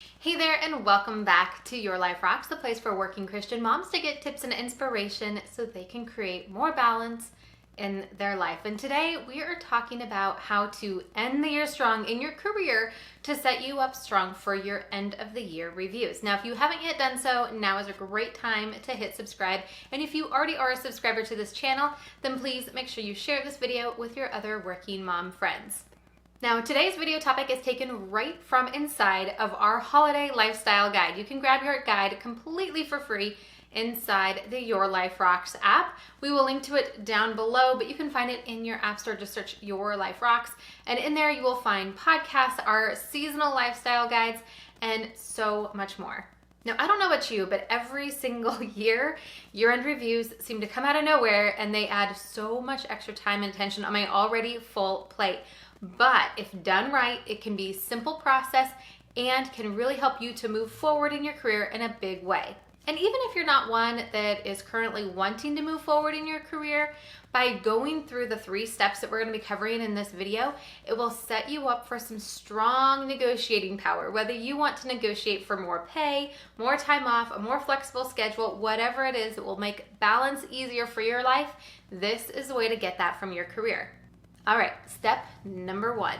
Hey there, and welcome back to Your Life Rocks, the place for working Christian moms to get tips and inspiration so they can create more balance in their life. And today we are talking about how to end the year strong in your career to set you up strong for your end of the year reviews. Now, if you haven't yet done so, now is a great time to hit subscribe. And if you already are a subscriber to this channel, then please make sure you share this video with your other working mom friends. Now, today's video topic is taken right from inside of our holiday lifestyle guide. You can grab your guide completely for free inside the Your Life Rocks app. We will link to it down below, but you can find it in your app store. Just search Your Life Rocks. And in there, you will find podcasts, our seasonal lifestyle guides, and so much more. Now, I don't know about you, but every single year-end reviews seem to come out of nowhere, and they add so much extra time and attention on my already full plate. But if done right, it can be a simple process and can really help you to move forward in your career in a big way. And even if you're not one that is currently wanting to move forward in your career, by going through the 3 steps that we're going to be covering in this video, it will set you up for some strong negotiating power. Whether you want to negotiate for more pay, more time off, a more flexible schedule, whatever it is that will make balance easier for your life, this is the way to get that from your career. All right, step number 1.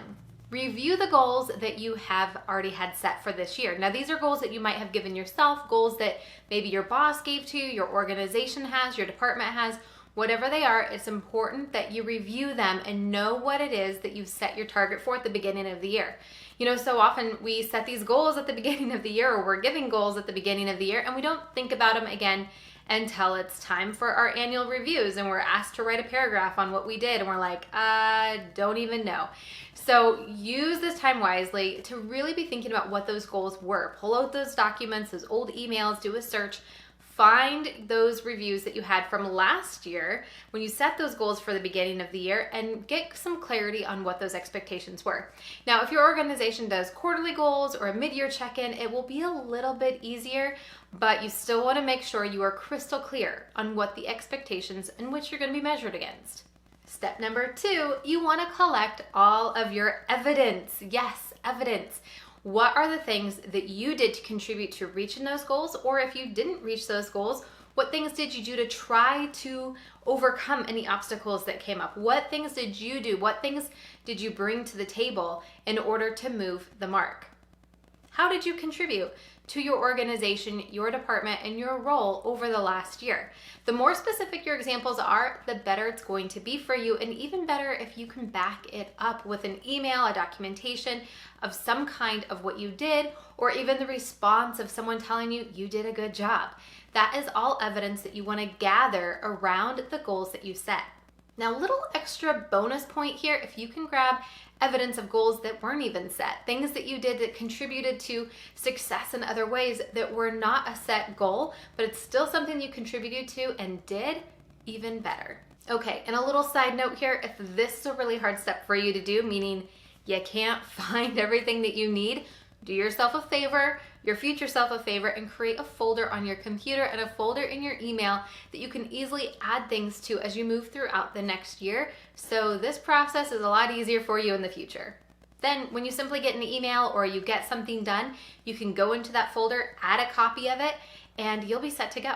Review the goals that you have already had set for this year. Now, these are goals that you might have given yourself, goals that maybe your boss gave to you, your organization has, your department has, whatever they are. It's important that you review them and know what it is that you've set your target for at the beginning of the year. You know, so often we set these goals at the beginning of the year, or we're giving goals at the beginning of the year, and we don't think about them again until it's time for our annual reviews and we're asked to write a paragraph on what we did and we're like, I don't even know. So use this time wisely to really be thinking about what those goals were. Pull out those documents, those old emails, do a search, find those reviews that you had from last year when you set those goals for the beginning of the year and get some clarity on what those expectations were. Now, if your organization does quarterly goals or a mid-year check-in, it will be a little bit easier, but you still want to make sure you are crystal clear on what the expectations in which you're going to be measured against. Step number 2, you want to collect all of your evidence. Yes, evidence. What are the things that you did to contribute to reaching those goals? Or if you didn't reach those goals, what things did you do to try to overcome any obstacles that came up? What things did you do? What things did you bring to the table in order to move the mark? How did you contribute to your organization, your department, and your role over the last year? The more specific your examples are, the better it's going to be for you, and even better if you can back it up with an email, a documentation of some kind of what you did, or even the response of someone telling you you did a good job. That is all evidence that you want to gather around the goals that you set. Now, a little extra bonus point here, if you can grab evidence of goals that weren't even set, things that you did that contributed to success in other ways that were not a set goal, but it's still something you contributed to and did, even better. Okay, and a little side note here, if this is a really hard step for you to do, meaning you can't find everything that you need, do yourself a favor, your future self a favor, and create a folder on your computer and a folder in your email that you can easily add things to as you move throughout the next year. So this process is a lot easier for you in the future. Then when you simply get an email or you get something done, you can go into that folder, add a copy of it, and you'll be set to go.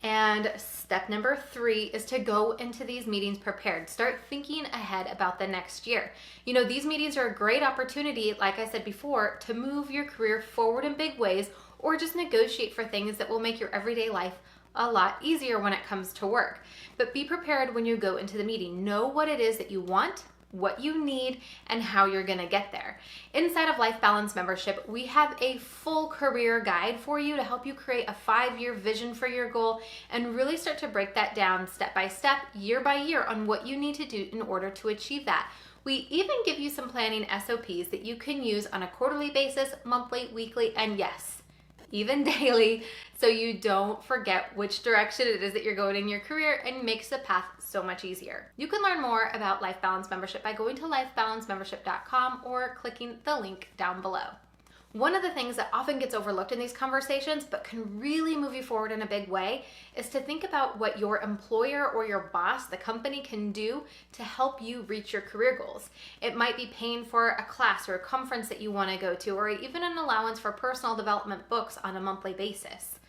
And step number 3 is to go into these meetings prepared. Start thinking ahead about the next year. You know, these meetings are a great opportunity, like I said before, to move your career forward in big ways or just negotiate for things that will make your everyday life a lot easier when it comes to work. But be prepared when you go into the meeting. Know what it is that you want, what you need, and how you're gonna get there. Inside of Life Balance membership, we have a full career guide for you to help you create a 5-year vision for your goal and really start to break that down step by step, year by year on what you need to do in order to achieve that. We even give you some planning SOPs that you can use on a quarterly basis, monthly, weekly, and yes, even daily, so you don't forget which direction it is that you're going in your career and makes the path so much easier. You can learn more about Life Balance membership by going to lifebalancemembership.com or clicking the link down below. One of the things that often gets overlooked in these conversations, but can really move you forward in a big way, is to think about what your employer or your boss, the company, can do to help you reach your career goals. It might be paying for a class or a conference that you want to go to, or even an allowance for personal development books on a monthly basis.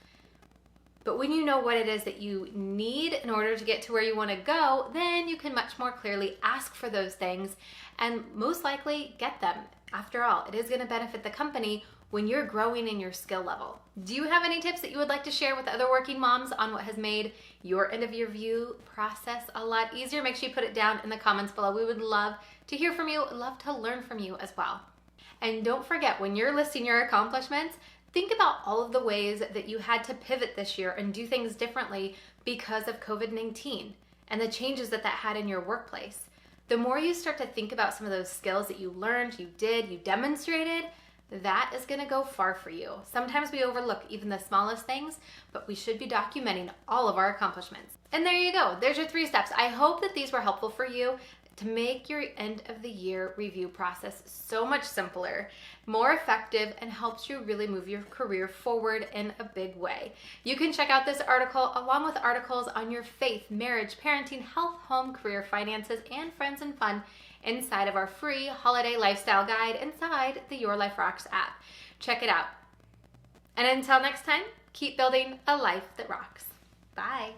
But when you know what it is that you need in order to get to where you want to go, then you can much more clearly ask for those things and most likely get them. After all, it is going to benefit the company when you're growing in your skill level. Do you have any tips that you would like to share with other working moms on what has made your end of year review process a lot easier? Make sure you put it down in the comments below. We would love to hear from you, love to learn from you as well. And don't forget, when you're listing your accomplishments, think about all of the ways that you had to pivot this year and do things differently because of COVID-19 and the changes that had in your workplace. The more you start to think about some of those skills that you learned, you did, you demonstrated, that is going to go far for you. Sometimes we overlook even the smallest things, but we should be documenting all of our accomplishments. And there you go. There's your 3 steps. I hope that these were helpful for you to make your end of the year review process so much simpler, more effective, and helps you really move your career forward in a big way. You can check out this article along with articles on your faith, marriage, parenting, health, home, career, finances, and friends and fun inside of our free holiday lifestyle guide inside the Your Life Rocks app. Check it out. And until next time, keep building a life that rocks. Bye.